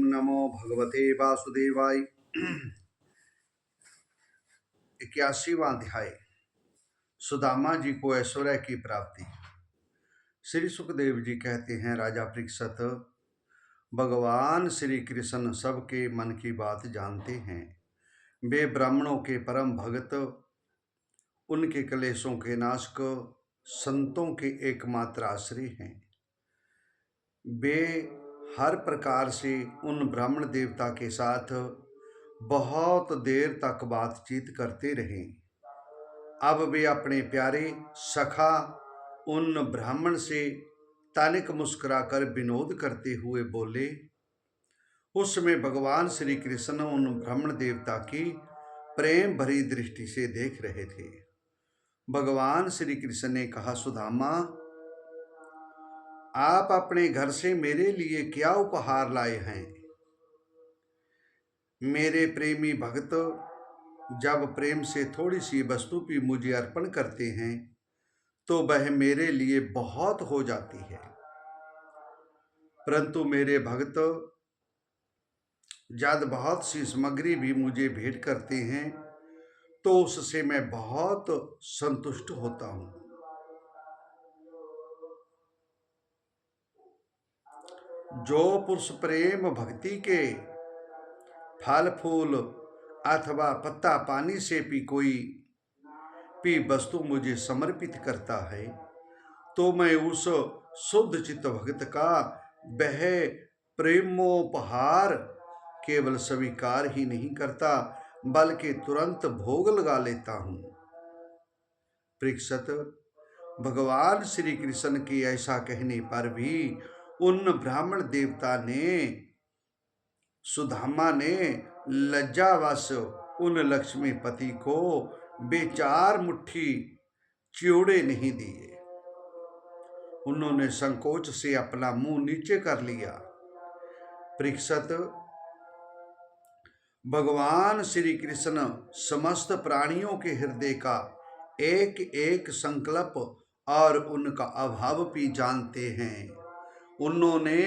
नमो भगवते वासुदेवाय। 81वां अध्याय। सुदामा जी को ऐश्वर्य की प्राप्ति। श्री सुखदेव जी कहते हैं, राजा परीक्षित, भगवान श्री कृष्ण सबके मन की बात जानते हैं। वे ब्राह्मणों के परम भगत, उनके क्लेशों के नाशक, संतों के एकमात्र आश्रय हैं। वे हर प्रकार से उन ब्राह्मण देवता के साथ बहुत देर तक बातचीत करते रहे। अब वे अपने प्यारे सखा उन ब्राह्मण से तानिक मुस्कुराकर विनोद करते हुए बोले। उस समय भगवान श्री कृष्ण उन ब्राह्मण देवता की प्रेम भरी दृष्टि से देख रहे थे। भगवान श्री कृष्ण ने कहा, सुदामा, आप अपने घर से मेरे लिए क्या उपहार लाए हैं? मेरे प्रेमी भक्त जब प्रेम से थोड़ी सी वस्तु भी मुझे अर्पण करते हैं तो वह मेरे लिए बहुत हो जाती है, परंतु मेरे भक्त जब बहुत सी सामग्री भी मुझे भेंट करते हैं तो उससे मैं बहुत संतुष्ट होता हूँ। जो पुरुष प्रेम भक्ति के फल फूल अथवा पत्ता पानी से भी कोई भी वस्तु मुझे समर्पित करता है तो मैं उस शुद्ध चित्त भक्त का वह प्रेमोपहार केवल स्वीकार ही नहीं करता बल्कि तुरंत भोग लगा लेता हूँ। परीक्षित, भगवान श्री कृष्ण के ऐसा कहने पर भी उन ब्राह्मण देवता ने सुदामा ने लज्जावश उन लक्ष्मीपति को बेचार मुट्ठी चिवड़े नहीं दिए। उन्होंने संकोच से अपना मुंह नीचे कर लिया। परीक्षित, भगवान श्री कृष्ण समस्त प्राणियों के हृदय का एक एक संकल्प और उनका अभाव भी जानते हैं। उन्होंने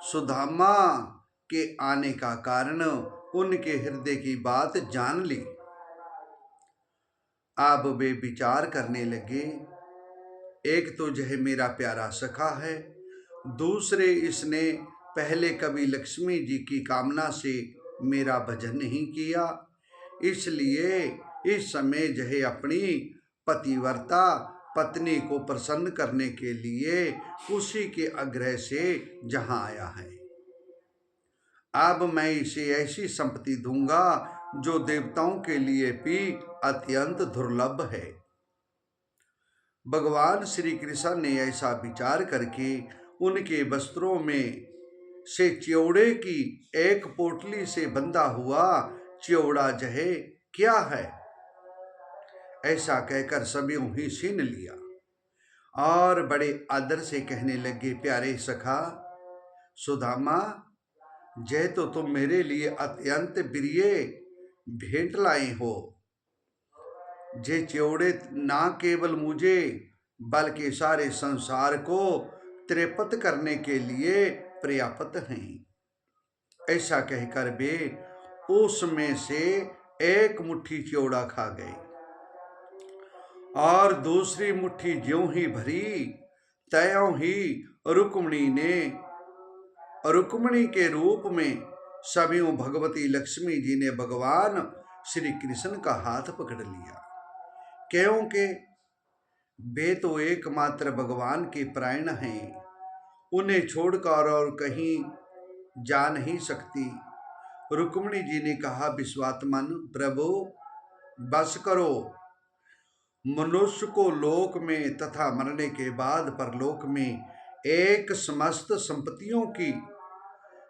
सुदामा के आने का कारण उनके हृदय की बात जान ली। अब वे विचार करने लगे, एक तो यह मेरा प्यारा सखा है, दूसरे इसने पहले कभी लक्ष्मी जी की कामना से मेरा भजन नहीं किया, इसलिए इस समय यह अपनी पतिव्रता पत्नी को प्रसन्न करने के लिए उसी के आग्रह से जहां आया है। अब मैं इसे ऐसी संपत्ति दूंगा जो देवताओं के लिए भी अत्यंत दुर्लभ है। भगवान श्री कृष्ण ने ऐसा विचार करके उनके वस्त्रों में से चिवड़े की एक पोटली से बंधा हुआ चिवड़ा जहे क्या है ऐसा कहकर सभी ही छीन लिया और बड़े आदर से कहने लगे, प्यारे सखा सुदामा, जय तो तुम मेरे लिए अत्यंत प्रिय भेंट लाए हो। जे चिवड़े ना केवल मुझे बल्कि सारे संसार को तृप्त करने के लिए पर्याप्त हैं। ऐसा कहकर वे उसमें से एक मुट्ठी चिवड़ा खा गए और दूसरी मुट्ठी ज्यों ही भरी त्यों ही रुक्मिणी के रूप में सभी भगवती लक्ष्मी जी ने भगवान श्री कृष्ण का हाथ पकड़ लिया, क्योंकि वे तो एकमात्र भगवान के प्राण हैं, उन्हें छोड़कर और कहीं जा नहीं सकती। रुक्मिणी जी ने कहा, विश्वात्मन प्रभु बस करो, मनुष्य को लोक में तथा मरने के बाद परलोक में एक समस्त संपत्तियों की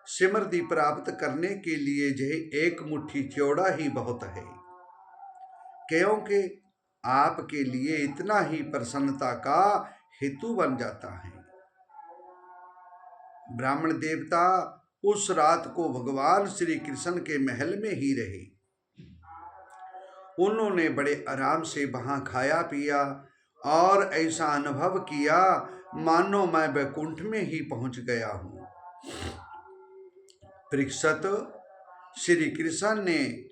समृद्धि प्राप्त करने के लिए यह एक मुट्ठी चिवड़ा ही बहुत है, क्योंकि आपके लिए इतना ही प्रसन्नता का हेतु बन जाता है। ब्राह्मण देवता उस रात को भगवान श्री कृष्ण के महल में ही रहे। उन्होंने बड़े आराम से वहां खाया पिया और ऐसा अनुभव किया मानो मैं वैकुंठ में ही पहुंच गया हूं। परीक्षित, श्री कृष्ण ने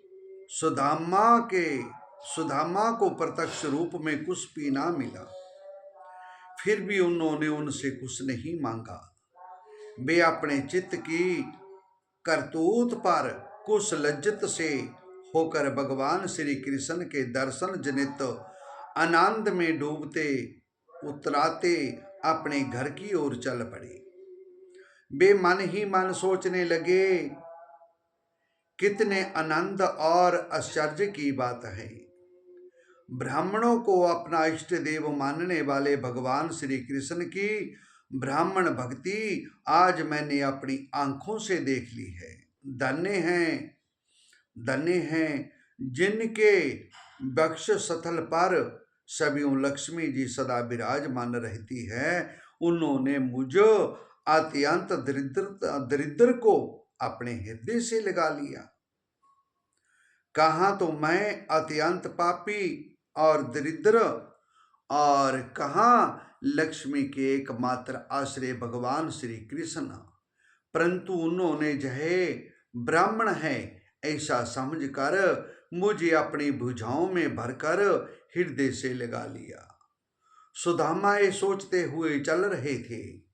सुदामा को प्रत्यक्ष रूप में कुछ भी ना मिला, फिर भी उन्होंने उनसे कुछ नहीं मांगा। वे अपने चित्त की करतूत पर कुछ लज्जित से होकर भगवान श्री कृष्ण के दर्शन जनित आनंद में डूबते उतराते अपने घर की ओर चल पड़े। वे मन ही मन सोचने लगे, कितने आनंद और आश्चर्य की बात है। ब्राह्मणों को अपना इष्ट देव मानने वाले भगवान श्री कृष्ण की ब्राह्मण भक्ति आज मैंने अपनी आंखों से देख ली है। धन्य हैं जिनके वक्ष स्थल पर सभी लक्ष्मी जी सदा विराजमान रहती है। उन्होंने मुझ अत्यंत दरिद्र को अपने हृदय से लगा लिया। कहाँ तो मैं अत्यंत पापी और दरिद्र, और कहाँ लक्ष्मी के एकमात्र आश्रय भगवान श्री कृष्ण। परंतु उन्होंने जहे ब्राह्मण है ऐसा समझकर मुझे अपनी भुजाओं में भरकर हृदय से लगा लिया। सुदामा ये सोचते हुए चल रहे थे।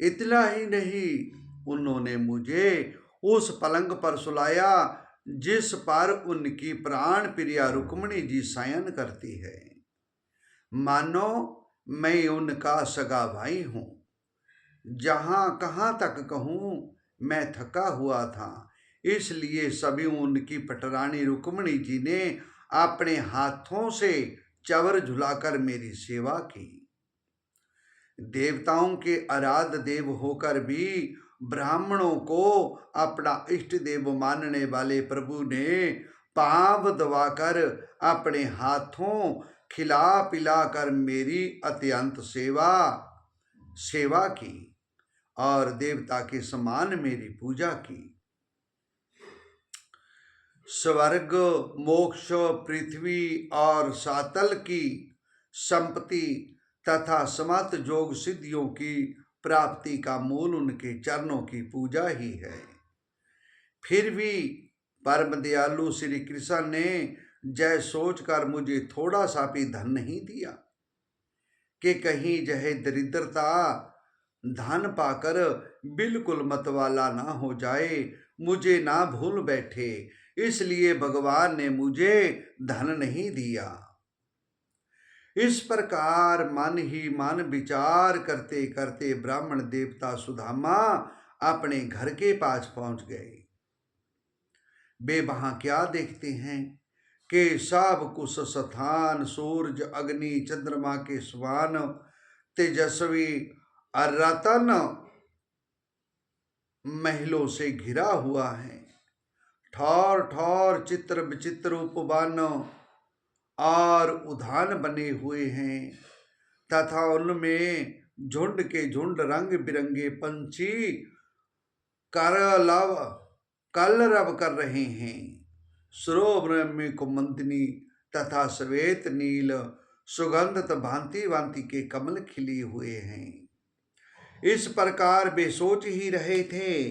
इतना ही नहीं, उन्होंने मुझे उस पलंग पर सुलाया जिस पर उनकी प्राण प्रिया रुक्मिणी जी शयन करती है। मानो मैं उनका सगा भाई हूँ। कहाँ तक कहूँ, मैं थका हुआ था, इसलिए सभी उनकी पटरानी रुक्मिणी जी ने अपने हाथों से चवर झुलाकर मेरी सेवा की। देवताओं के आराध्य देव होकर भी ब्राह्मणों को अपना इष्ट देव मानने वाले प्रभु ने पांव दबाकर अपने हाथों खिला पिला कर मेरी अत्यंत सेवा की और देवता के समान मेरी पूजा की। स्वर्ग, मोक्ष, पृथ्वी और सातल की संपत्ति तथा समस्त योग सिद्धियों की प्राप्ति का मूल उनके चरणों की पूजा ही है। फिर भी परम दयालु श्री कृष्ण ने जय सोचकर मुझे थोड़ा सा भी धन नहीं दिया कि कहीं जय दरिद्रता धन पाकर बिल्कुल मतवाला ना हो जाए, मुझे ना भूल बैठे, इसलिए भगवान ने मुझे धन नहीं दिया। इस प्रकार मन ही मन विचार करते करते ब्राह्मण देवता सुदामा अपने घर के पास पहुंच गए। वे वहां क्या देखते हैं कि सब कुछ स्थान सूर्य, अग्नि, चंद्रमा के समान तेजस्वी रतन महलों से घिरा हुआ है। ठौर ठौर चित्र विचित्र उपवन और उद्यान बने हुए हैं तथा उनमें झुंड के झुंड रंग बिरंगे पंछी कलरव कर रहे हैं। सरोवर कुमुदिनी तथा श्वेत नील सुगंधित भांति भांति के कमल खिले हुए हैं। इस प्रकार वे सोच ही रहे थे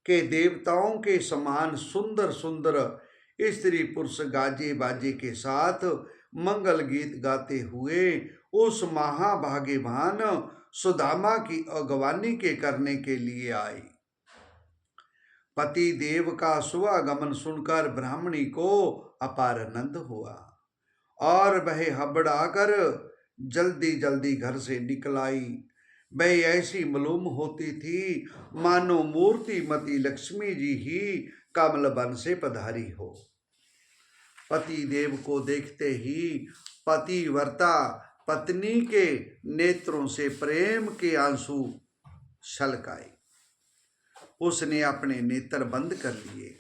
कि देवताओं के समान सुंदर सुंदर स्त्री पुरुष गाजे बाजे के साथ मंगल गीत गाते हुए उस महाभाग्यवान सुदामा की अगवानी के करने के लिए आए। पति देव का शुभागमन सुनकर ब्राह्मणी को अपार आनंद हुआ और वह हबड़ाकर जल्दी जल्दी घर से निकल आई। वह ऐसी मालूम होती थी मानो मूर्तिमती लक्ष्मी जी ही कमल वन से पधारी हो। पति देव को देखते ही पतिव्रता पत्नी के नेत्रों से प्रेम के आंसू छलक आए। उसने अपने नेत्र बंद कर लिए।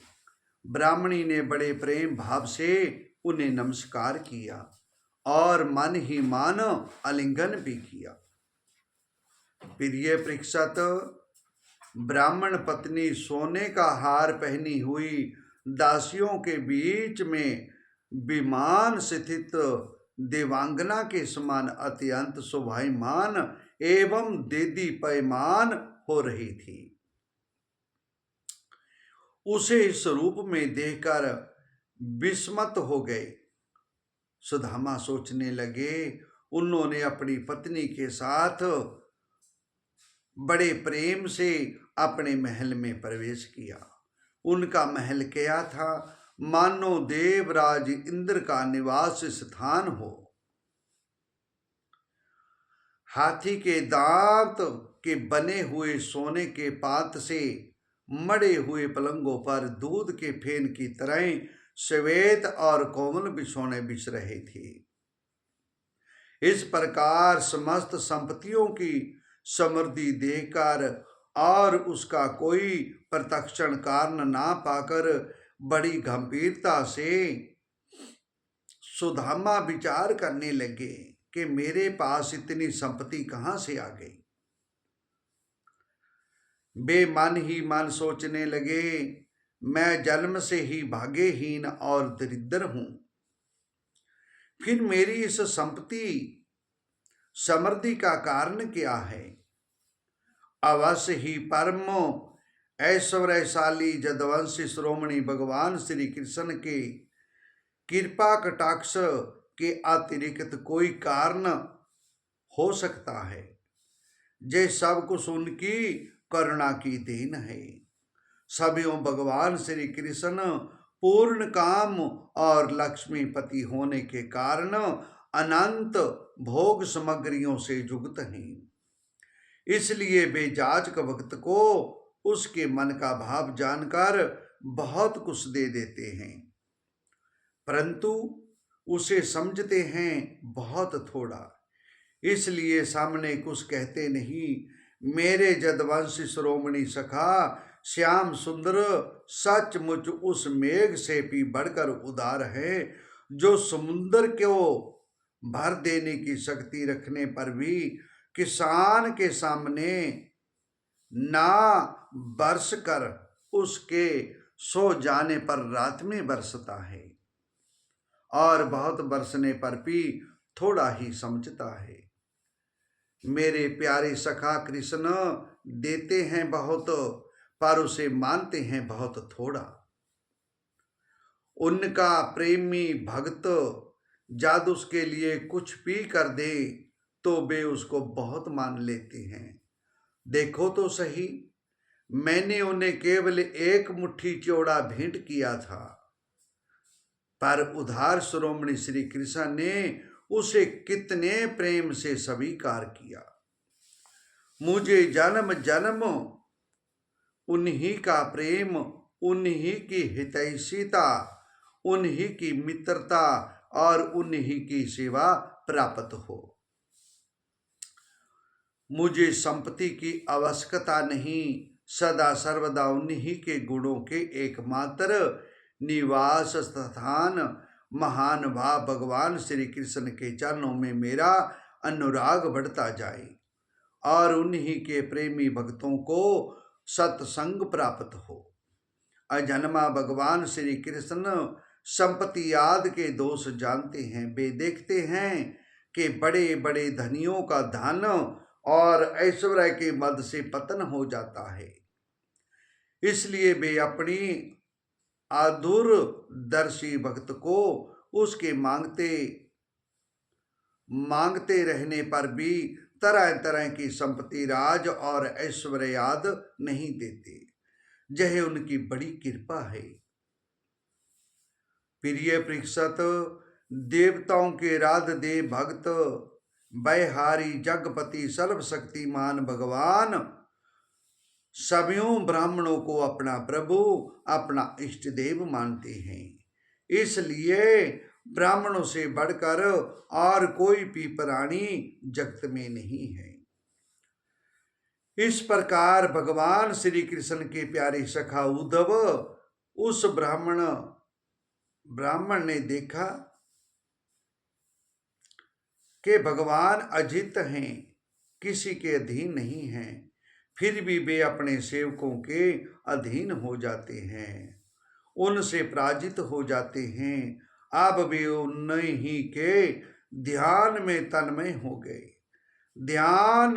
ब्राह्मणी ने बड़े प्रेम भाव से उन्हें नमस्कार किया और मन ही मन आलिंगन भी किया। प्रिय परीक्षित, ब्राह्मण पत्नी सोने का हार पहनी हुई दासियों के बीच में विमान स्थित देवांगना के समान अत्यंत शोभायमान एवं देदीप्यमान हो रही थी। उसे इस रूप में देखकर विस्मत हो गए। सुदामा सोचने लगे, उन्होंने अपनी पत्नी के साथ बड़े प्रेम से अपने महल में प्रवेश किया। उनका महल क्या था, मानो देवराज इंद्र का निवास स्थान हो। हाथी के दांत के बने हुए सोने के पात से मड़े हुए पलंगों पर दूध के फेन की तरह श्वेत और कोमल बिछौने बिछ रहे थे। इस प्रकार समस्त संपत्तियों की समृद्धि देखकर और उसका कोई प्रत्यक्षण कारण ना पाकर बड़ी गंभीरता से सुदामा विचार करने लगे कि मेरे पास इतनी संपत्ति कहां से आ गई। वे मन ही मन सोचने लगे, मैं जन्म से ही भाग्यहीन और दरिद्र हूं, फिर मेरी इस संपत्ति समृद्धि का कारण क्या है। अवश्य ही परम ऐश्वर्यशाली जदवंशी श्रोमणी भगवान श्री कृष्ण के कृपा कटाक्ष के अतिरिक्त कोई कारण हो सकता है। जे सब कुछ उनकी करुणा की देन है। सभीयों भगवान श्री कृष्ण पूर्ण काम और लक्ष्मीपति होने के कारण अनंत भोग सामग्रियों से युक्त हैं। इसलिए वे जाचक भक्त को उसके मन का भाव जानकर बहुत कुछ दे देते हैं, परंतु उसे समझते हैं बहुत थोड़ा। इसलिए सामने कुछ कहते नहीं। मेरे जदवंशी श्रोमणी सखा श्याम सुंदर सचमुच उस मेघ से भी बढ़कर उदार है, जो समुद्र को भर देने की शक्ति रखने पर भी किसान के सामने ना बरस कर उसके सो जाने पर रात में बरसता है, और बहुत बरसने पर भी थोड़ा ही समझता है। मेरे प्यारे सखा कृष्ण देते हैं बहुत, पर उसे मानते हैं बहुत थोड़ा। उनका प्रेमी भक्त जब उसके लिए कुछ भी कर दे तो वे उसको बहुत मान लेते हैं। देखो तो सही, मैंने उन्हें केवल एक मुट्ठी चौड़ा भेंट किया था, पर उधार श्रोमणी श्री कृष्ण ने उसे कितने प्रेम से स्वीकार किया। मुझे जन्म जन्म उन्हीं का प्रेम, उन्हीं की हितैषिता, उन्हीं की मित्रता और उन्हीं की सेवा प्राप्त हो। मुझे संपत्ति की आवश्यकता नहीं, सदा सर्वदा उन्हीं के गुणों के एकमात्र निवास स्थान महान भाव भगवान श्री कृष्ण के चरणों में मेरा अनुराग बढ़ता जाए और उन्हीं के प्रेमी भक्तों को सत्संग प्राप्त हो। अजन्मा भगवान श्री कृष्ण संपत्ति आदि के दोष जानते हैं। वे देखते हैं कि बड़े बड़े धनियों का धन और ऐश्वर्य के मद से पतन हो जाता है, इसलिए वे अपनी आदुरदर्शी भक्त को उसके मांगते रहने पर भी तरह तरह की संपत्ति, राज और ऐश्वर्याद नहीं देते। यह उनकी बड़ी कृपा है। प्रिय परीक्षित, देवताओं के राध देव भक्त बैहारी जगपति सर्वशक्तिमान भगवान सभीयों ब्राह्मणों को अपना प्रभु, अपना इष्ट देव मानते हैं। इसलिए ब्राह्मणों से बढ़कर और कोई भी प्राणी जगत में नहीं है। इस प्रकार भगवान श्री कृष्ण के प्यारे सखा उद्धव उस ब्राह्मण ने देखा कि भगवान अजित हैं, किसी के अधीन नहीं हैं, फिर भी वे अपने सेवकों के अधीन हो जाते हैं, उनसे पराजित हो जाते हैं। अब वे उन्हीं के ध्यान में तन्मय हो गए। ध्यान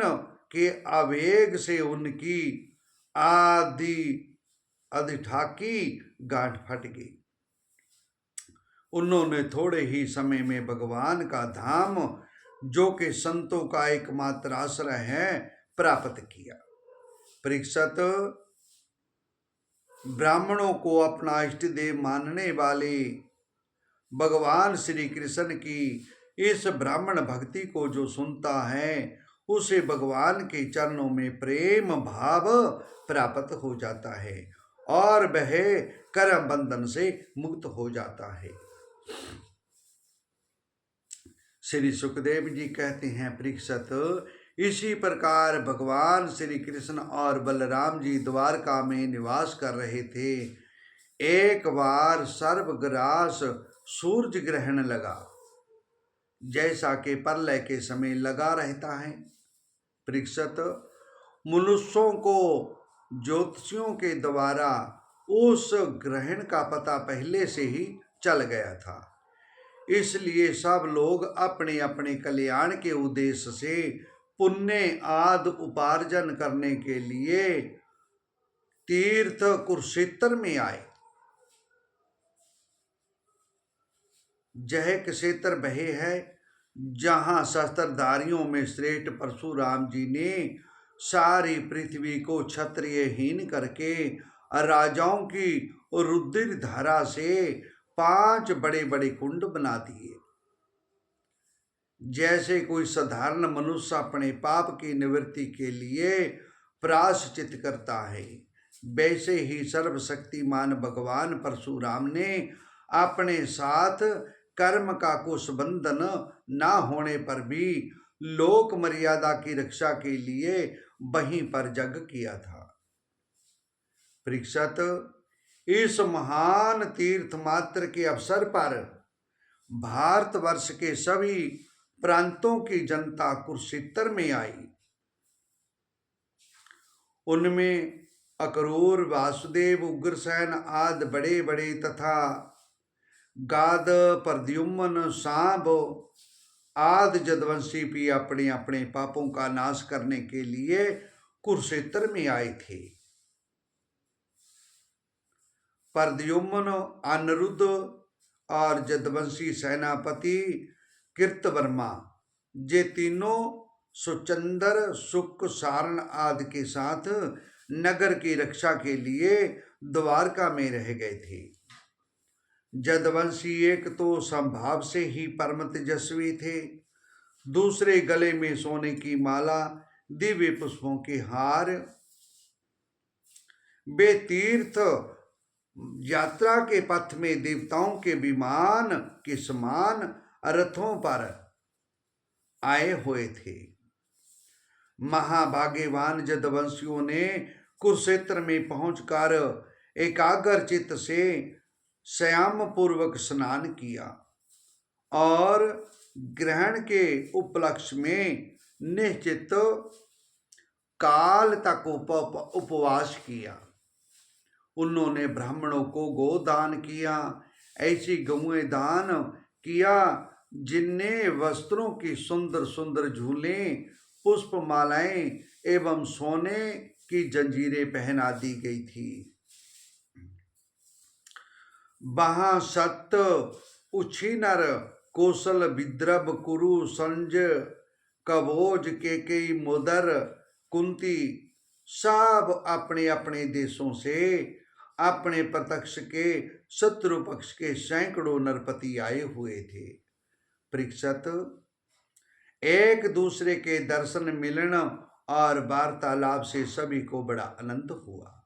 के आवेग से उनकी आदि अधिठाकी गांठ फट गई। उन्होंने थोड़े ही समय में भगवान का धाम, जो कि संतों का एकमात्र आश्रय है, प्राप्त किया। परीक्षित, ब्राह्मणों को अपना इष्ट देव मानने वाले भगवान श्री कृष्ण की इस ब्राह्मण भक्ति को जो सुनता है, उसे भगवान के चरणों में प्रेम भाव प्राप्त हो जाता है और वह कर्म बंधन से मुक्त हो जाता है। श्री सुखदेव जी कहते हैं, परीक्षित, इसी प्रकार भगवान श्री कृष्ण और बलराम जी द्वारका में निवास कर रहे थे। एक बार सर्वग्रास सूर्य ग्रहण लगा, जैसा कि प्रलय के समय लगा रहता है। परीक्षित, मनुष्यों को ज्योतिषियों के द्वारा उस ग्रहण का पता पहले से ही चल गया था, इसलिए सब लोग अपने अपने कल्याण के उद्देश्य से पुण्य आदि उपार्जन करने के लिए तीर्थ कुरुक्षेत्र में आए। यह क्षेत्र वह है जहाँ शस्त्रधारियों में श्रेष्ठ परशुराम जी ने सारी पृथ्वी को क्षत्रियहीन करके राजाओं की रुधिर धारा से 5 बड़े बड़े कुंड बना दिए। जैसे कोई साधारण मनुष्य अपने पाप की निवृत्ति के लिए प्रायश्चित करता है, वैसे ही सर्वशक्तिमान भगवान परशुराम ने अपने साथ कर्म का कुछ बंधन ना होने पर भी लोक मर्यादा की रक्षा के लिए वहीं पर यज्ञ किया था। परीक्षित, इस महान तीर्थ मात्र के अवसर पर भारतवर्ष के सभी प्रांतों की जनता कुरुक्षेत्र में आई। उनमें अक्रूर, वासुदेव, उग्रसेन आदि बड़े बड़े तथा गाद, प्रद्युम्न, सांब आदि जदवंशी भी अपने अपने पापों का नाश करने के लिए कुरुक्षेत्र में आए थे। प्रद्युम्न, अनिरुद्ध और जदवंशी सेनापति कृतवर्मा, ये तीनों सुचंदर, शुक, सारण आदि के साथ नगर की रक्षा के लिए द्वारका में रह गए थे। जदवंशी एक तो संभाव से ही परम तेजस्वी थे, दूसरे गले में सोने की माला, दिव्य पुष्पों के हार। वे तीर्थ यात्रा के पथ में देवताओं के विमान के समान रथों पर आए हुए थे। महाभाग्यवान जदवंशियों ने कुरुक्षेत्र में पहुंचकर एकाग्र चित्त से संयम पूर्वक स्नान किया और ग्रहण के उपलक्ष्य में निश्चित काल तक उपवास किया। उन्होंने ब्राह्मणों को गोदान किया, ऐसी गौएं दान किया जिनने वस्त्रों की सुंदर सुंदर झूलें, पुष्पमालाएं एवं सोने की जंजीरें पहना दी गई थी। वहां सत्य, उछीनर, कौशल, विद्रभ, कुरु, संजय, कवोज, केकई, मोदर, कुंती सब अपने अपने देशों से अपने प्रत्यक्ष के शत्रु पक्ष के सैकड़ों नरपति आए हुए थे। परीक्षित, एक दूसरे के दर्शन, मिलन और वार्तालाप से सभी को बड़ा आनंद हुआ।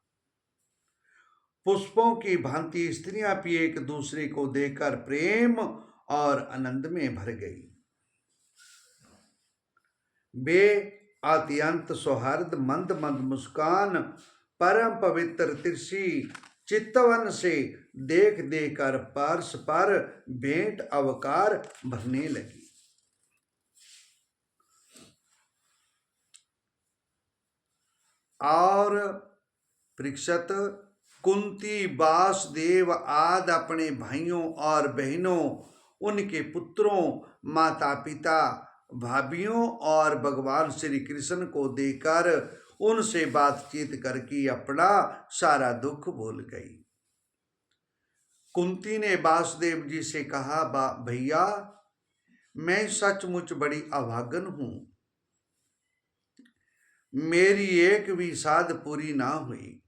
पुष्पों की भांति स्त्रियां भी एक दूसरे को देखकर प्रेम और आनंद में भर गई। वे अत्यंत सौहार्द, मंद मंद मुस्कान, परम पवित्र तिरसी चित्तवन से देख देकर परस्पर भेंट अवकार भरने लगी। और परीक्षित, कुंती, वासुदेव आदि अपने भाइयों और बहनों, उनके पुत्रों, माता पिता, भाभियों और भगवान श्री कृष्ण को देखकर उनसे बातचीत करके अपना सारा दुख भूल गई। कुंती ने वासुदेव जी से कहा, भैया मैं सचमुच बड़ी अभागन हूं, मेरी एक भी साध पूरी ना हुई।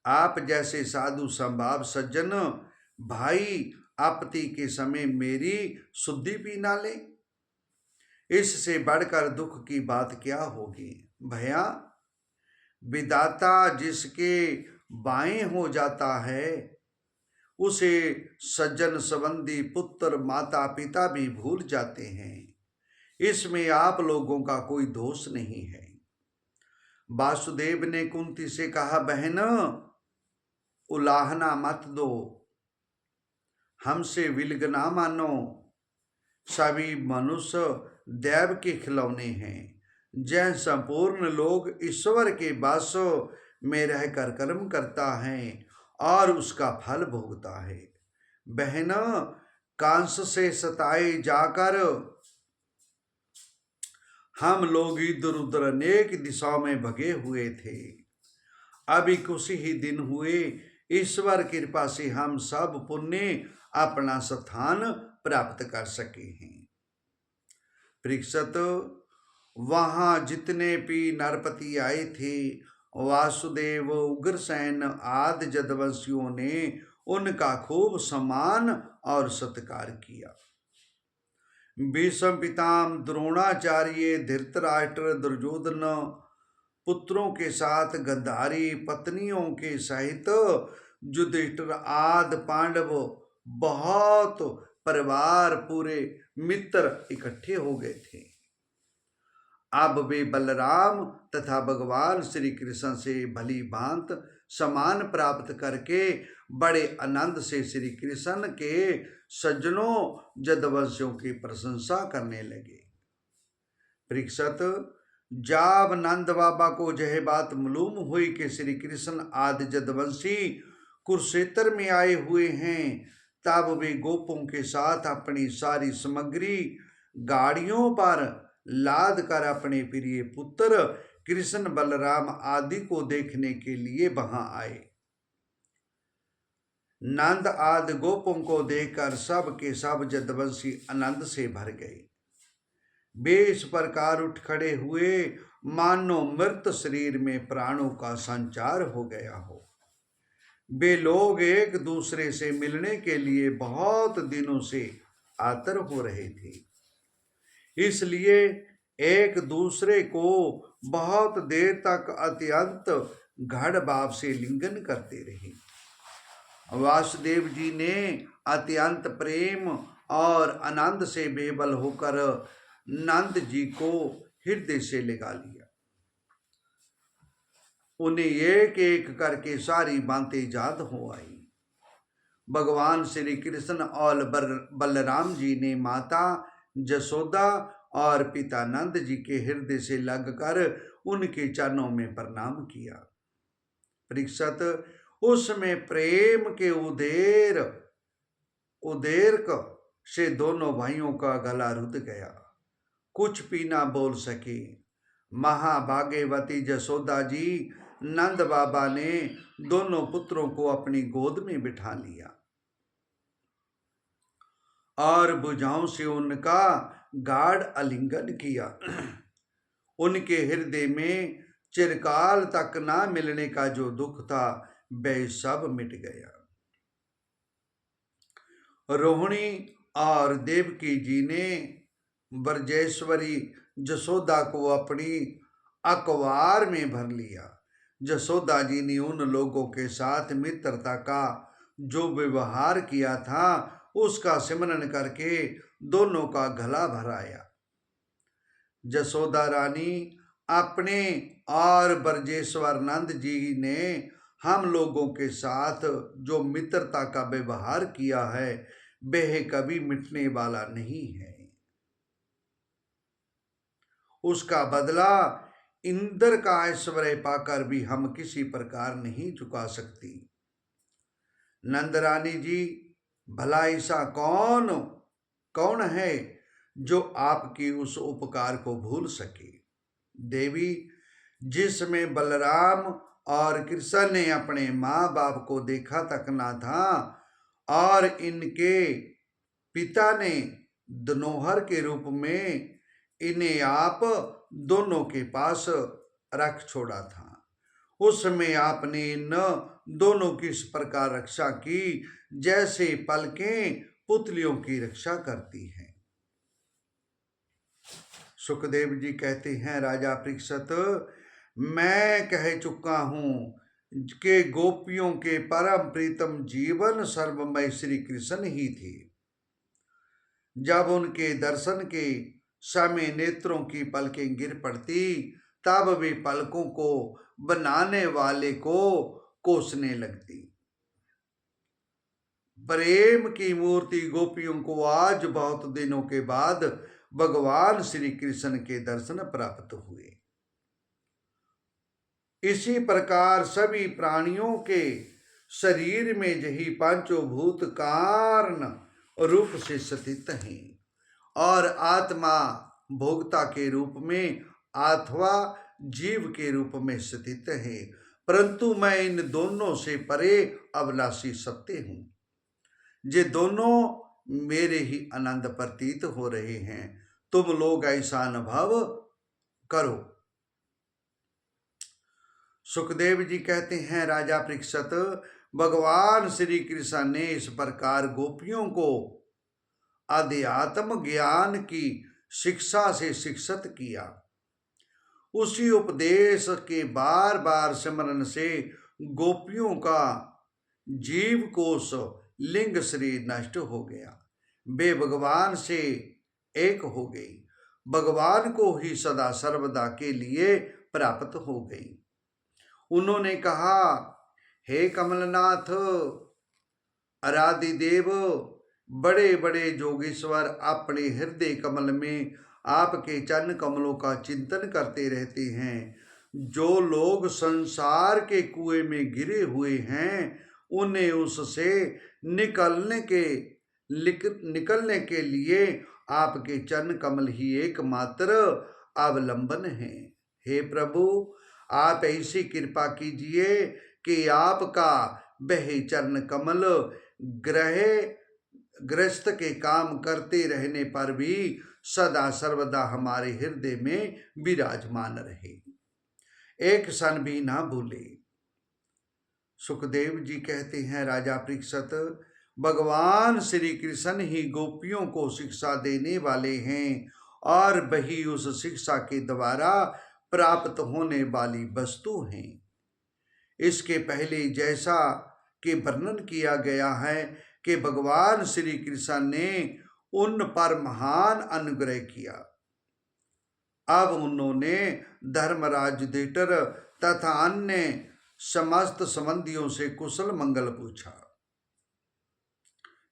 आप जैसे साधु संभाव सज्जन भाई आपत्ति के समय मेरी शुद्धि भी ना ले, इससे बढ़कर दुख की बात क्या होगी। भैया विधाता जिसके बाएं हो जाता है उसे सज्जन संबंधी पुत्र माता पिता भी भूल जाते हैं, इसमें आप लोगों का कोई दोष नहीं है। वासुदेव ने कुंती से कहा, बहन उलाहना मत दो, हमसे विलग ना मानो, सभी मनुष्य देव के खिलौने हैं। जय संपूर्ण लोग ईश्वर के वास में रहकर कर्म करता है और उसका फल भोगता है। बहन कांस से सताए जाकर हम लोग इधर उधर अनेक दिशाओं में भगे हुए थे, अभी कुछ ही दिन हुए ईश्वर कृपा से हम सब पुण्य अपना स्थान प्राप्त कर सके हैं। परीक्षित वहां जितने भी नरपति आए थे वासुदेव उग्रसेन आदि जदवंशियों ने उनका खूब सम्मान और सत्कार किया। भीष्म पितामह द्रोणाचार्य धृतराष्ट्र दुर्योधन पुत्रों के साथ गंधारी पत्नियों के सहित युधिष्ठिर आदि पांडव बहुत परिवार पूरे मित्र इकट्ठे हो गए थे। अब वे बलराम तथा भगवान श्री कृष्ण से भली भांत सम्मान प्राप्त करके बड़े आनंद से श्री कृष्ण के सज्जनों जदवंशियों की प्रशंसा करने लगे। परीक्षित जब नंद बाबा को यह बात मालूम हुई कि श्री कृष्ण आदि जदवंशी कुरुक्षेत्र में आए हुए हैं, तब वे गोपों के साथ अपनी सारी सामग्री गाड़ियों पर लाद कर अपने प्रिय पुत्र कृष्ण बलराम आदि को देखने के लिए वहां आए। नंद आदि गोपों को देखकर सब के सब जदवंशी आनंद से भर गए। वे इस प्रकार उठ खड़े हुए मानो मृत शरीर में प्राणों का संचार हो गया हो। वे लोग एक दूसरे से मिलने के लिए बहुत दिनों से आतर हो रहे थे, इसलिए एक दूसरे को बहुत देर तक अत्यंत गाढ़ भाव से लिंगन करते रहे। वासुदेव जी ने अत्यंत प्रेम और आनंद से बेबल होकर नंद जी को हृदय से लगा लिया। उन्हें एक एक करके सारी बातें याद हो आई। भगवान श्री कृष्ण और बलराम जी ने माता जसोदा और पिता नंद जी के हृदय से लगकर उनके चरणों में प्रणाम किया। परीक्षित उसमें प्रेम के उदेर से दोनों भाइयों का गला रुध गया, कुछ भी ना बोल सके। महाभाग्यवती जसोदा जी नंद बाबा ने दोनों पुत्रों को अपनी गोद में बिठा लिया और भुजाओं से उनका गाढ़ आलिंगन किया। उनके हृदय में चिरकाल तक ना मिलने का जो दुख था वह सब मिट गया। रोहिणी और देवकी जी ने ब्रजेश्वरी जसोदा को अपनी अखबार में भर लिया। जसोदा जी ने उन लोगों के साथ मित्रता का जो व्यवहार किया था उसका स्मरण करके दोनों का गला भराया। जसोदा रानी अपने और ब्रजेश्वर नंद जी ने हम लोगों के साथ जो मित्रता का व्यवहार किया है वह कभी मिटने वाला नहीं है, उसका बदला इंद्र का ऐश्वर्य पाकर भी हम किसी प्रकार नहीं चुका सकती। नंदरानी जी भला ऐसा कौन है जो आपकी उस उपकार को भूल सके। देवी जिसमें बलराम और कृष्ण ने अपने माँ बाप को देखा तक ना था, और इनके पिता ने धनोहर के रूप में इन्हें आप दोनों के पास रख छोड़ा था। उस समय आपने इन दोनों की इस प्रकार रक्षा की जैसे पलकें पुतलियों की रक्षा करती हैं। सुखदेव जी कहते हैं, राजा परीक्षित, मैं कह चुका हूं कि गोपियों के परम प्रीतम जीवन सर्वमय श्री कृष्ण ही थे। जब उनके दर्शन के समय नेत्रों की पलकें गिर पड़ती, तब वे पलकों को बनाने वाले को कोसने लगती। प्रेम की मूर्ति गोपियों को आज बहुत दिनों के बाद भगवान श्री कृष्ण के दर्शन प्राप्त हुए। इसी प्रकार सभी प्राणियों के शरीर में यही पांचों भूत कारण रूप से स्थित हैं, और आत्मा भोक्ता के रूप में अथवा जीव के रूप में स्थित है। परंतु मैं इन दोनों से परे अविनाशी सत्य हूं। ये दोनों मेरे ही आनंद प्रतीत हो रहे हैं। तुम लोग ऐसा अनुभव करो। सुखदेव जी कहते हैं, राजा परीक्षित, भगवान श्री कृष्ण ने इस प्रकार गोपियों को अध्यात्म ज्ञान की शिक्षा से शिक्षित किया। उसी उपदेश के बार बार स्मरण से गोपियों का जीव कोश लिंग शरीर नष्ट हो गया। वे भगवान से एक हो गई, भगवान को ही सदा सर्वदा के लिए प्राप्त हो गई। उन्होंने कहा, हे कमलनाथ, आराधिदेव, बड़े बड़े जोगेश्वर अपने हृदय कमल में आपके चरण कमलों का चिंतन करते रहते हैं। जो लोग संसार के कुएं में गिरे हुए हैं, उन्हें उससे निकलने के लिए आपके चरण कमल ही एकमात्र अवलंबन है। हे प्रभु, आप ऐसी कृपा कीजिए कि आपका वह चरण कमल ग्रस्त के काम करते रहने पर भी सदा सर्वदा हमारे हृदय में विराजमान रहे, एक क्षण भी ना भूले। सुखदेव जी कहते हैं, राजा परीक्षित, भगवान श्री कृष्ण ही गोपियों को शिक्षा देने वाले हैं, और वही उस शिक्षा के द्वारा प्राप्त होने वाली वस्तु हैं। इसके पहले जैसा कि वर्णन किया गया है कि भगवान श्री कृष्ण ने उन पर महान अनुग्रह किया। अब उन्होंने धर्मराज युधिष्ठिर तथा अन्य समस्त संबंधियों से कुशल मंगल पूछा।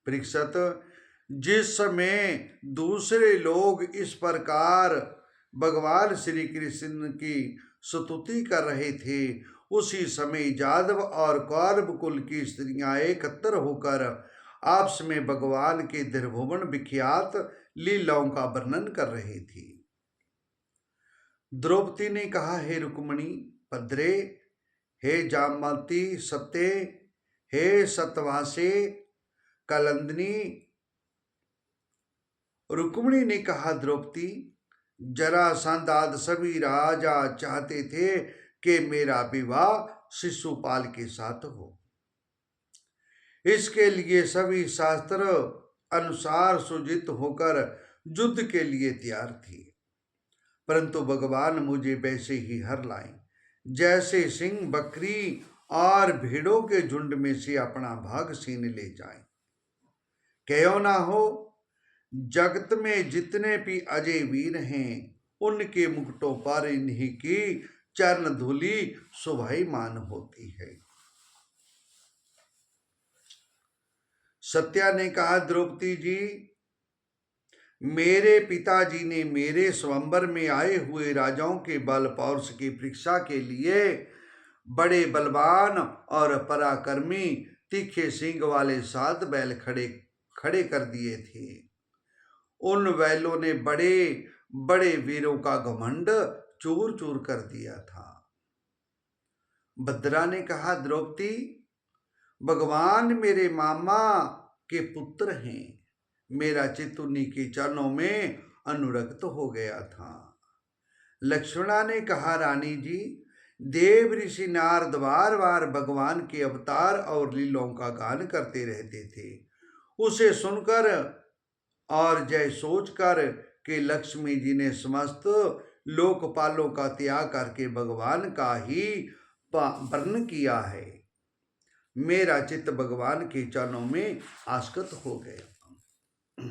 परीक्षित, जिस समय दूसरे लोग इस प्रकार भगवान श्री कृष्ण की स्तुति कर रहे थे, उसी समय जादव और कौरव कुल की स्त्रियां एकत्र होकर आपस में भगवान के त्रिभुवन विख्यात लीलाओं का वर्णन कर रही थी। द्रौपदी ने कहा, हे रुक्मिणी भद्रे, हे जामवती सत्य, हे सतवासे कलंदनी। रुक्मिणी ने कहा, द्रौपदी, जरासंध आदि सभी राजा चाहते थे कि मेरा विवाह शिशुपाल के साथ हो। इसके लिए सभी शास्त्र अनुसार सुजित होकर युद्ध के लिए तैयार थी, परंतु भगवान मुझे वैसे ही हर लाए जैसे सिंह बकरी और भेड़ों के झुंड में से अपना भाग छीन ले जाए। क्यों ना हो, जगत में जितने भी अजय वीर हैं, उनके मुकुटों पर इन्हीं की चरण धूलि शोभायमान होती है। सत्या ने कहा, द्रौपदी जी, मेरे पिताजी ने मेरे स्वयंवर में आए हुए राजाओं के बल पौरुष की परीक्षा के लिए बड़े बलवान और पराक्रमी तीखे सींग वाले 7 बैल खड़े कर दिए थे। उन बैलों ने बड़े बड़े वीरों का घमंड चूर चूर कर दिया था। भद्रा ने कहा, द्रौपदी, भगवान मेरे मामा के पुत्र हैं, मेरा चित्त उन्हीं के चरणों में अनुरक्त हो गया था। लक्ष्मणा ने कहा, रानी जी, देव ऋषि नारद बार बार भगवान के अवतार और लीलाओं का गान करते रहते थे। उसे सुनकर और जय सोचकर कि लक्ष्मी जी ने समस्त लोकपालों का त्याग करके भगवान का ही वर्ण किया है, मेरा चित्त भगवान के चरणों में आसक्त हो गया।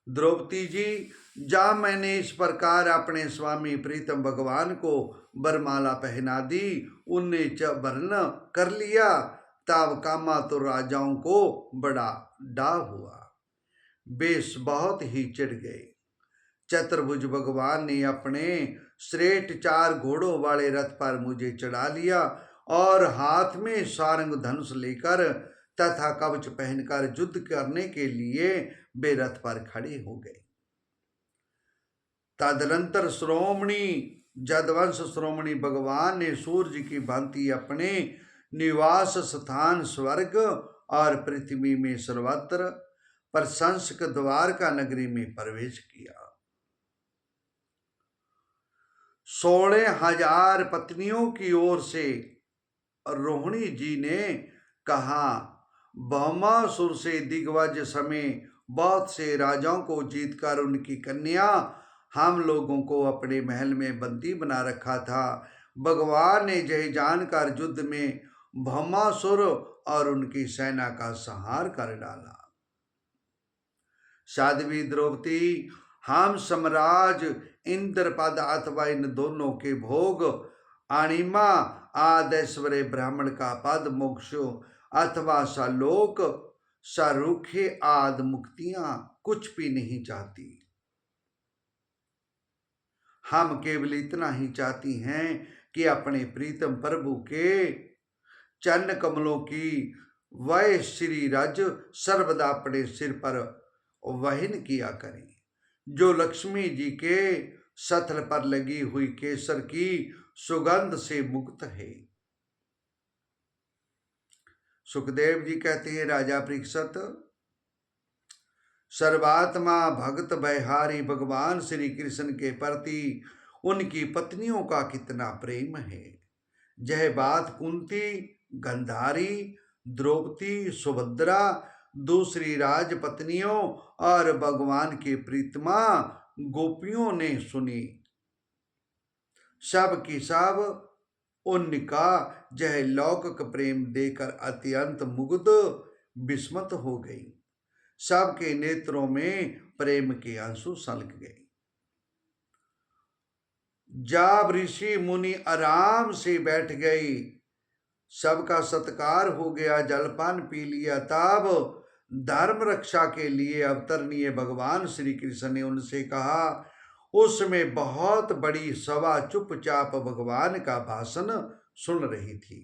द्रौपदी जी, जा मैंने इस प्रकार अपने स्वामी प्रीतम भगवान को बरमाला पहना दी, उनने जब वर्ण कर लिया, तब कामा तो राजाओं को बड़ा डाह हुआ, बेश बहुत ही चिढ़ गए। चतुर्भुज भगवान ने अपने श्रेष्ठ 4 घोड़ों वाले रथ पर मुझे चढ़ा लिया और हाथ में सारंग धनुष लेकर तथा कवच पहनकर युद्ध करने के लिए वे रथ पर खड़े हो गए। तदनंतर श्रोमणी जदवंश श्रोमणी भगवान ने सूर्य की भांति अपने निवास स्थान स्वर्ग और पृथ्वी में सर्वत्र प्रशंसक द्वारका नगरी में प्रवेश किया। 16,000 पत्नियों की ओर से रोहिणी जी ने कहा, भौमासुर से दिग्गज समेत बहुत से राजाओं को जीतकर उनकी कन्या हम लोगों को अपने महल में बंदी बना रखा था। भगवान ने जय जानकर युद्ध में भौमासुर और उनकी सेना का संहार कर डाला। साध्वी द्रौपदी, हम सम्राज इंद्रपद अथवा इन दोनों के भोग, अणिमा आदेश्वरे ब्राह्मण का पद, मोक्ष अथवा सालोक सारूखे आदि मुक्तियां कुछ भी नहीं चाहती। हम केवल इतना ही चाहती हैं कि अपने प्रीतम प्रभु के चरण कमलों की वह श्री रज सर्वदा अपने सिर पर वहन किया करें, जो लक्ष्मी जी के सथल पर लगी हुई केसर की सुगंध से मुक्त है। सुखदेव जी कहते हैं, राजा परीक्षित, सर्वात्मा भक्त भयहारी भगवान श्री कृष्ण के प्रति उनकी पत्नियों का कितना प्रेम है। यह बात कुंती, गंधारी, द्रौपदी, सुभद्रा, दूसरी राजपत्नियों और भगवान के प्रीतमा गोपियों ने सुनी। सब की सब उनका यह लौकिक प्रेम देकर अत्यंत मुग्ध विस्मत हो गई। सबके नेत्रों में प्रेम के आंसू सलक गए। जब ऋषि मुनि आराम से बैठ गई, सबका सत्कार हो गया, जलपान पी लिया, तब धर्म रक्षा के लिए अवतरणीय भगवान श्री कृष्ण ने उनसे कहा। उसमें बहुत बड़ी सभा चुपचाप भगवान का भाषण सुन रही थी।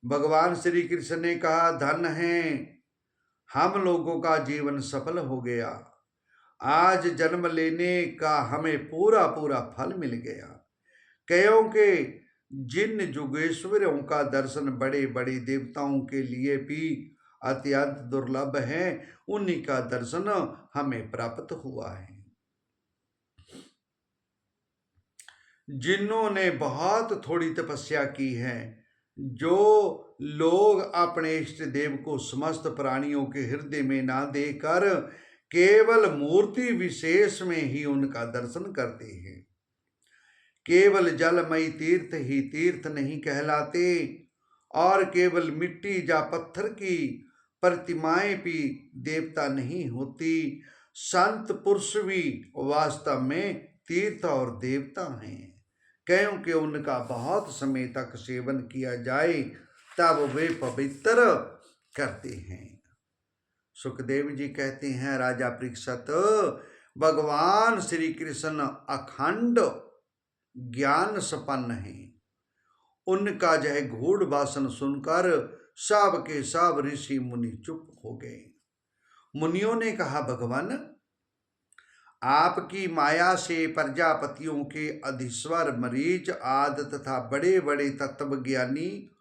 भगवान श्री कृष्ण ने कहा, धन है, हम लोगों का जीवन सफल हो गया। आज जन्म लेने का हमें पूरा पूरा फल मिल गया। क्योंकि जिन जुगेश्वरों का दर्शन बड़े बड़े देवताओं के लिए भी अत्यंत दुर्लभ है, उन्हीं का दर्शन हमें प्राप्त हुआ है। जिन्होंने बहुत थोड़ी तपस्या की है, जो लोग अपने इष्ट देव को समस्त प्राणियों के हृदय में ना देकर केवल मूर्ति विशेष में ही उनका दर्शन करते हैं, केवल जलमयी तीर्थ ही तीर्थ नहीं कहलाते और केवल मिट्टी या पत्थर की प्रतिमाएं भी देवता नहीं होती। संत पुरुष भी वास्तव में तीर्थ और देवता हैं, क्योंकि उनका बहुत समय तक सेवन किया जाए तब वे पवित्र करते हैं। सुखदेव जी कहते हैं, राजा परीक्षित, भगवान श्री कृष्ण अखंड ज्ञान संपन्न है। उनका यह गूढ़ भाषण सुनकर सब के सब ऋषि मुनि चुप हो गए। मुनियों ने कहा, भगवान, आपकी माया से प्रजापतियों के अधीश्वर मरीच आदि तथा बड़े बड़े तत्वज्ञानी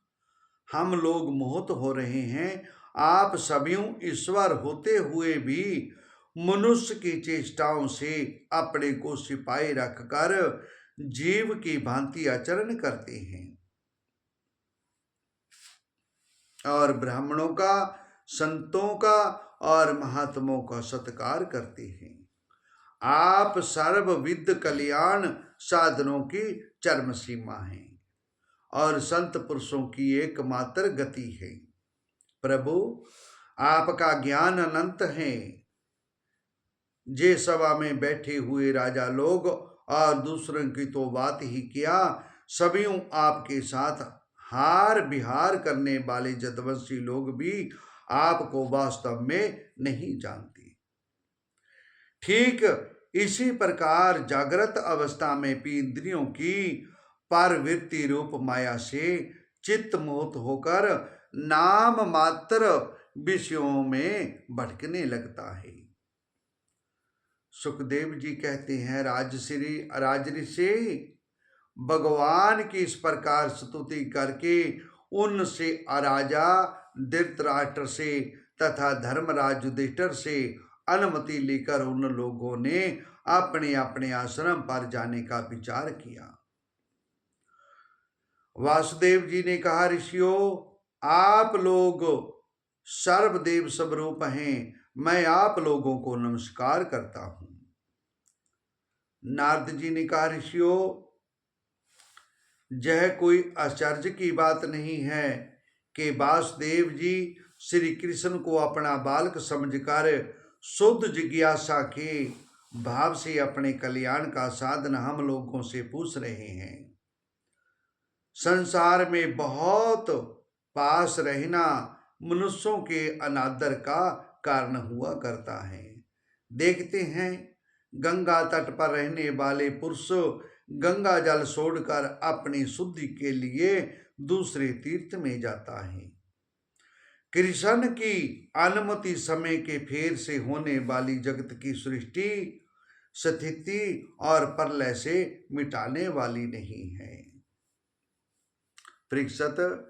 हम लोग मोहित हो रहे हैं। आप सभीयों ईश्वर होते हुए भी मनुष्य की चेष्टाओं से अपने को सिपाही रखकर जीव की भांति आचरण करते हैं और ब्राह्मणों का, संतों का और महात्माओं का सत्कार करते हैं। आप सर्वविध कल्याण साधनों की चरम सीमा हैं और संत पुरुषों की एकमात्र गति है। प्रभु, आपका ज्ञान अनंत है। जे सभा में बैठे हुए राजा लोग और दूसरों की तो बात ही क्या, सभीयों आपके साथ हार विहार करने वाले जदवंशी लोग भी आपको वास्तव में नहीं जानते। ठीक इसी प्रकार जागृत अवस्था में भी इंद्रियों की पारवृत्ति रूप माया से चित्त मोहित होकर नाम मात्र विषयों में भटकने लगता है। सुखदेव जी कहते हैं, राजऋषि भगवान की इस प्रकार स्तुति करके उनसे राजा धृतराष्ट्र से तथा धर्मराज युधिष्ठिर से अनुमति लेकर उन लोगों ने अपने अपने आश्रम पर जाने का विचार किया। वासुदेव जी ने कहा, ऋषियों, आप लोग सर्वदेव स्वरूप हैं, मैं आप लोगों को नमस्कार करता हूं। नारद जी ने कहा, ऋषियों, यह कोई आश्चर्य की बात नहीं है कि वासुदेव जी श्री कृष्ण को अपना बालक समझकर शुद्ध जिज्ञासा के भाव से अपने कल्याण का साधन हम लोगों से पूछ रहे हैं। संसार में बहुत पास रहना मनुष्यों के अनादर का कारण हुआ करता है। देखते हैं, गंगा तट पर रहने वाले पुरुष गंगा जल छोड़कर अपनी शुद्धि के लिए दूसरे तीर्थ में जाता है। कृष्ण की अनुमति समय के फेर से होने वाली जगत की सृष्टि, स्थिति और प्रलय से मिटाने वाली नहीं है। परीक्षित,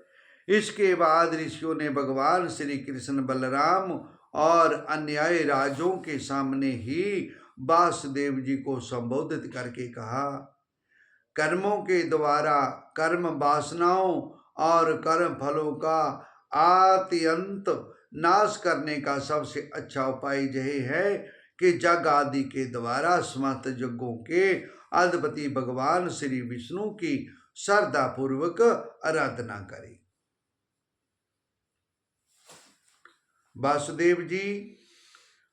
इसके बाद ऋषियों ने भगवान श्री कृष्ण, बलराम और अन्यायी राजों के सामने ही वासुदेव जी को संबोधित करके कहा, कर्मों के द्वारा कर्म वासनाओं और कर्म फलों का आत्यंत नाश करने का सबसे अच्छा उपाय यह है कि जग आदि के द्वारा समस्त यज्ञों के अधिपति भगवान श्री विष्णु की श्रद्धा पूर्वक आराधना करें। वासुदेव जी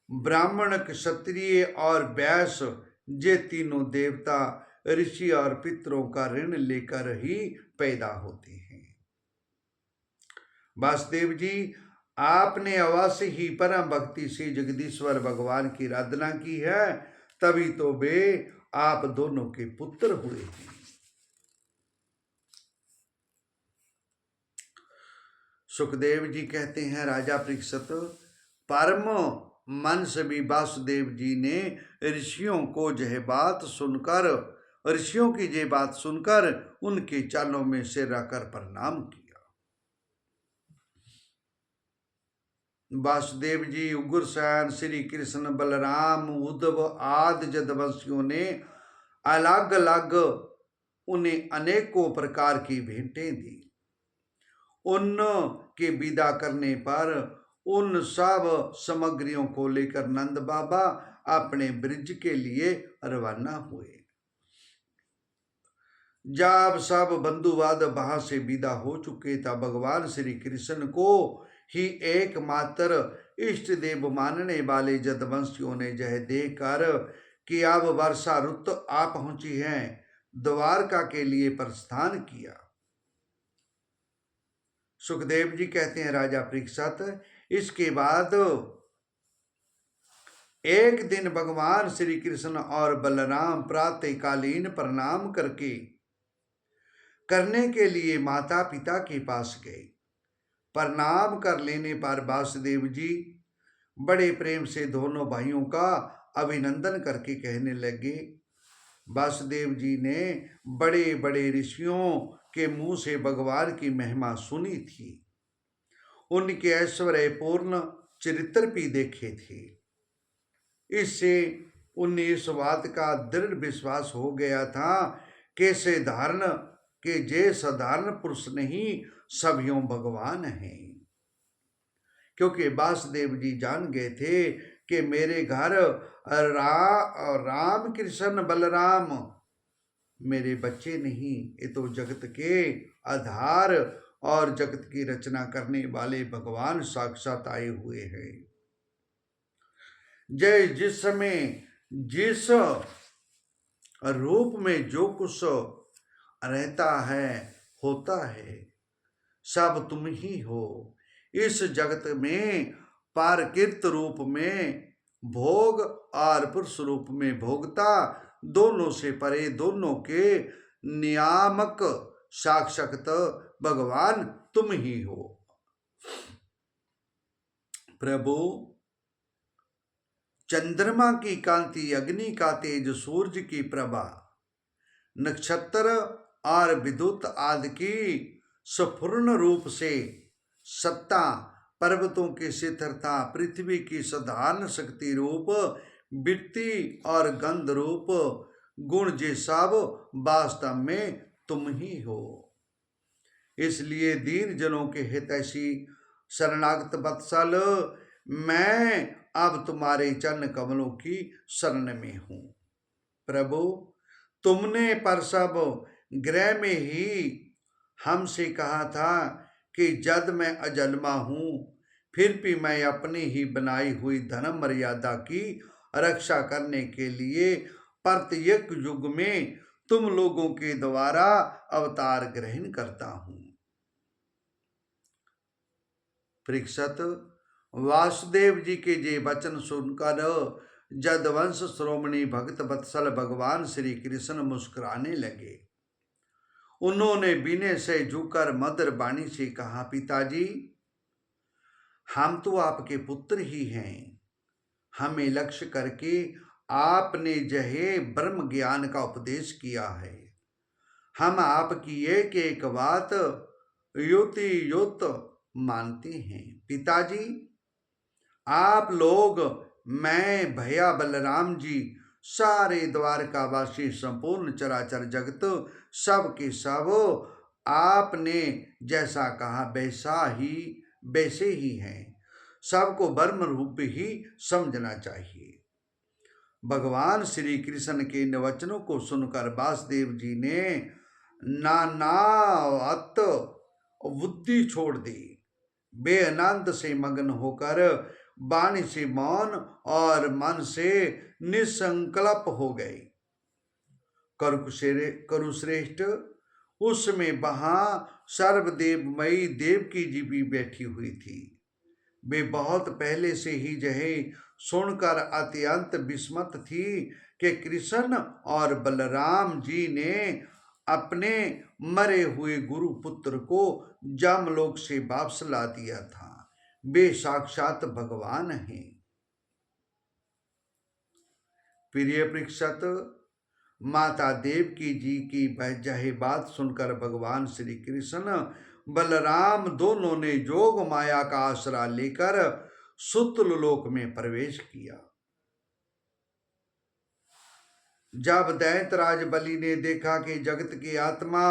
ब्राह्मण, क्षत्रिय और वैश्य, ये तीनों देवता ऋषि और पितरों का ऋण लेकर ही पैदा होते हैं। वासुदेव जी, आपने अवश्य ही परम भक्ति से जगदीश्वर भगवान की आराधना की है, तभी तो वे आप दोनों के पुत्र हुए हैं। सुखदेव जी कहते हैं, राजा परीक्षित, परम मन से भी वासुदेव जी ने ऋषियों की ये बात सुनकर उनके चरणों में सिर रखकर प्रणाम किया। वासुदेव जी, उग्रसेन, श्री कृष्ण, बलराम, उद्धव आदि जदवंशियों ने अलग अलग उन्हें अनेकों प्रकार की भेंटें दी। उनके विदा करने पर उन सब सामग्रियों को लेकर नंद बाबा अपने ब्रिज के लिए रवाना हुए। जब सब बंधुवाद वहां से विदा हो चुके तब भगवान श्री कृष्ण को ही एकमात्र इष्ट देव मानने वाले जदवंशियों ने यह देखकर कि अब वर्षा ऋतु आ पहुंची है, द्वारका के लिए प्रस्थान किया। सुखदेव जी कहते हैं, राजा परीक्षित, इसके बाद एक दिन भगवान श्री कृष्ण और बलराम प्रातःकालीन प्रणाम करने के लिए माता पिता के पास गए। प्रणाम कर लेने पर वासुदेव जी बड़े प्रेम से दोनों भाइयों का अभिनंदन करके कहने लगे, वासुदेव जी ने बड़े बड़े ऋषियों के मुंह से भगवान की महिमा सुनी थी, उनके ऐश्वर्यपूर्ण चरित्र भी देखे थे। इससे उन्हें इस बात का दृढ़ विश्वास हो गया था कि जे साधारण पुरुष नहीं, सभीयों भगवान हैं। क्योंकि वासुदेव जी जान गए थे कि मेरे घर राम कृष्ण बलराम मेरे बच्चे नहीं, ये तो जगत के आधार और जगत की रचना करने वाले भगवान साक्षात आए हुए हैं। जय जिस समय जिस रूप में जो कुछ रहता है होता है, सब तुम ही हो। इस जगत में पारकृत रूप में भोग और पुरुष रूप में भोगता, दोनों से परे, दोनों के नियामक साक्षात भगवान तुम ही हो। प्रभु, चंद्रमा की कांति, अग्नि का तेज, सूर्य की प्रभा, नक्षत्र और विद्युत आदि की सपूर्ण रूप से सत्ता, पर्वतों की शिथिलता, पृथ्वी की साधारण शक्ति रूप वृत्ति और गंध रूप गुण, जे सब वास्तव में तुम ही हो। इसलिए दीन जनों के हितैषी शरणागत वत्सल, मैं अब तुम्हारे चरण कमलों की शरण में हूँ। प्रभु, तुमने परसव गृह में ही हमसे कहा था कि जद मैं अजन्मा हूँ, फिर भी मैं अपनी ही बनाई हुई धर्म मर्यादा की रक्षा करने के लिए प्रत्येक युग में तुम लोगों के द्वारा अवतार ग्रहण करता हूँ। परीक्षित, वासुदेव जी के ये वचन सुनकर जदवंश श्रोमणी भक्त वत्सल भगवान श्री कृष्ण मुस्कुराने लगे। उन्होंने विनय से झुककर मधुर वाणी से कहा, पिताजी, हम तो आपके पुत्र ही हैं। हमें लक्ष्य करके आपने जहे ब्रह्म ज्ञान का उपदेश किया है। हम आपकी एक एक बात युति युत मानते हैं। पिताजी, आप लोग, मैं, भैया बलराम जी, सारे द्वारकावासी, संपूर्ण चराचर जगत, सब के सब आपने जैसा कहा वैसे ही हैं। सबको ब्रह्म रूप ही समझना चाहिए। भगवान श्री कृष्ण के इन वचनों को सुनकर वासुदेव जी ने नानावत बुद्धि छोड़ दी। वे आनंद से मग्न होकर वाणी से मौन और मन से निसंकल्प हो गए। करुश्रेष्ठ, उस समय वहां सर्वदेवमयी देवकी जी भी बैठी हुई थी। वे बहुत पहले से ही जहे सुनकर अत्यंत विस्मत थी कि कृष्ण और बलराम जी ने अपने मरे हुए गुरु पुत्र को जमलोक से वापस ला दिया था। वे साक्षात भगवान हैं। प्रिय परीक्षित, माता देवकी जी की यह बात सुनकर भगवान श्री कृष्ण बलराम दोनों ने जोग माया का आसरा लेकर सुतल लोक में प्रवेश किया। जब दैत्यराज बलि ने देखा कि जगत की आत्मा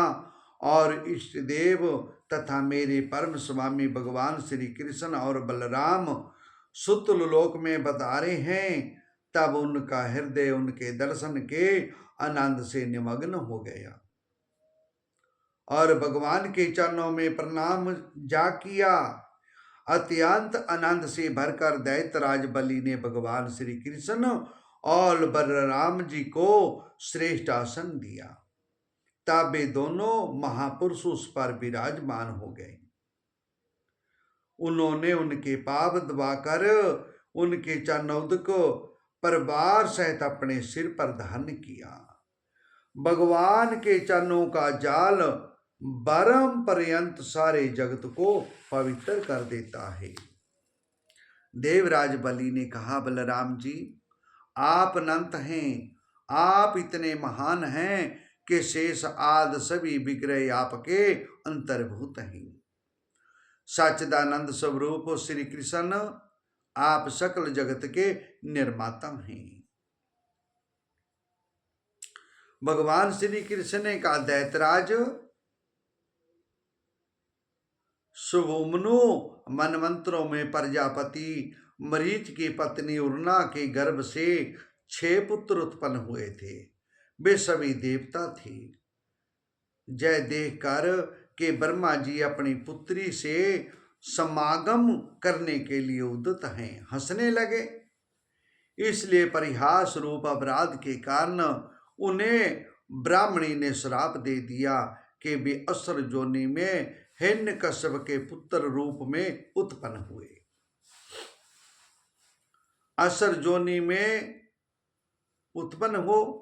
और इष्ट देव तथा मेरे परम स्वामी भगवान श्री कृष्ण और बलराम सुतल लोक में बधारे हैं, तब उनका हृदय उनके दर्शन के आनंद से निमग्न हो गया और भगवान के चरणों में प्रणाम जा किया। अत्यंत आनंद से भरकर दैत्यराज बलि ने भगवान श्री कृष्ण और बलराम जी को श्रेष्ठ आसन दिया। तब वे दोनों महापुरुष उस पर विराजमान हो गए। उन्होंने उनके पाव दबाकर उनके चरणोद को परिवार सहित अपने सिर पर धारण किया। भगवान के चरणों का जाल बरम पर्यंत सारे जगत को पवित्र कर देता है। देवराज बलि ने कहा, बलराम जी, आप अनंत हैं, आप इतने महान हैं कि शेष आदि सभी विग्रह आपके अंतर्भूत हैं। सच्चिदानंद स्वरूप श्री कृष्ण आप सकल जगत के निर्माता हैं। भगवान श्री कृष्ण ने कहा, दैतराज शुभमनु मनमंत्रों में प्रजापति मरीच की पत्नी उर्ना के गर्भ से 6 पुत्र उत्पन्न हुए थे। वे सभी देवता थे। जय देखकर के ब्रह्मा जी अपनी पुत्री से समागम करने के लिए उद्यत हैं, हंसने लगे। इसलिए परिहास रूप अपराध के कारण उन्हें ब्राह्मणी ने श्राप दे दिया कि वे असुर योनि में हिरण्यकश्यप के पुत्र रूप में उत्पन्न हुए। असुर योनि में उत्पन्न हो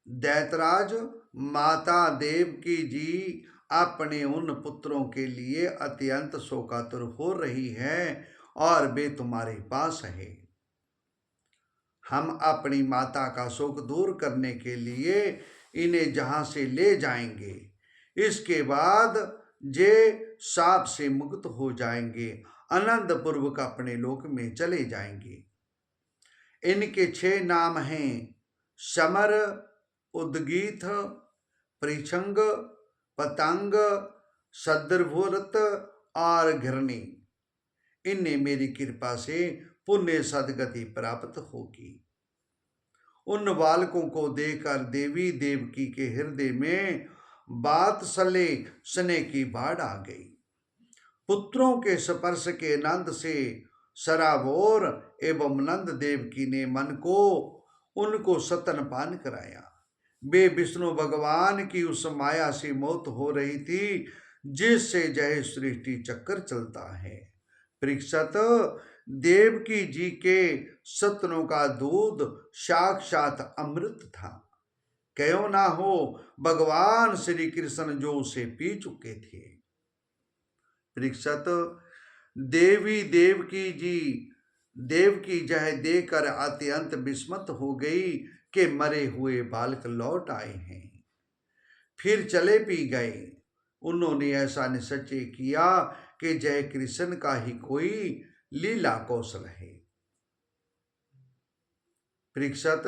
दैतराज माता देवकी जी अपने उन पुत्रों के लिए अत्यंत शोकातुर हो रही है और वे तुम्हारे पास है। हम अपनी माता का शोक दूर करने के लिए इन्हें जहां से ले जाएंगे। इसके बाद जे शाप से मुक्त हो जाएंगे, आनंद पूर्वक अपने लोक में चले जाएंगे। इनके 6 नाम हैं, समर, उद्गीत, परिछंग, पतंग, सद्रभुरत और घृणी। इन्हें मेरी कृपा से पुण्य सदगति प्राप्त होगी। उन बालकों को देखकर देवी देवकी के हृदय में वात्सल्य स्नेह की बाढ़ आ गई। पुत्रों के स्पर्श के आनंद से सराबोर एवं नंद देवकी ने मन को उनको स्तनपान कराया। वे विष्णु भगवान की उस माया से मोहित हो रही थी जिससे जय सृष्टि चक्कर चलता है। परीक्षित, देवकी जी के स्तनों का दूध साक्षात अमृत था। क्यों ना हो भगवान श्री कृष्ण जो उसे पी चुके थे। परीक्षित, देवी देवकी जय देकर अत्यंत विस्मित हो गई कि मरे हुए बालक लौट आए हैं। फिर चले पी गए। उन्होंने ऐसा निश्चय किया कि जय कृष्ण का ही कोई लीला कौशल है। परीक्षित,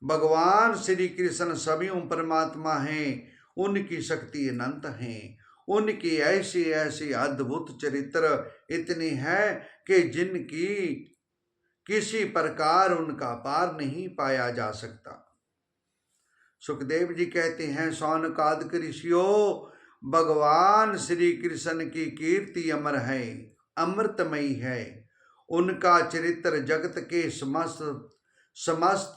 भगवान श्री कृष्ण सभी परमात्मा हैं, उनकी शक्ति अनंत है। उनकी ऐसी ऐसी अद्भुत चरित्र इतनी है कि जिनकी किसी प्रकार उनका पार नहीं पाया जा सकता। सुखदेव जी कहते हैं, शौनकादिक ऋषियों, भगवान श्री कृष्ण की कीर्ति अमर है, अमृतमयी है। उनका चरित्र जगत के समस्त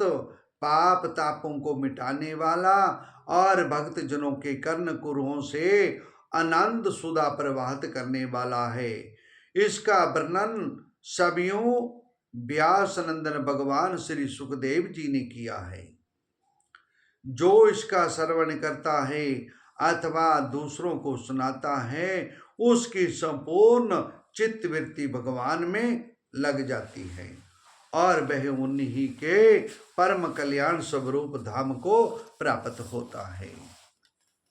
पाप तापों को मिटाने वाला और भक्त जनों के कर्ण कुरों से आनंद सुधा प्रवाहित करने वाला है। इसका वर्णन सभियों व्यास नंदन भगवान श्री सुखदेव जी ने किया है। जो इसका श्रवण करता है अथवा दूसरों को सुनाता है, उसकी संपूर्ण चित्तवृत्ति भगवान में लग जाती है और वह उन्हीं के परम कल्याण स्वरूप धाम को प्राप्त होता है।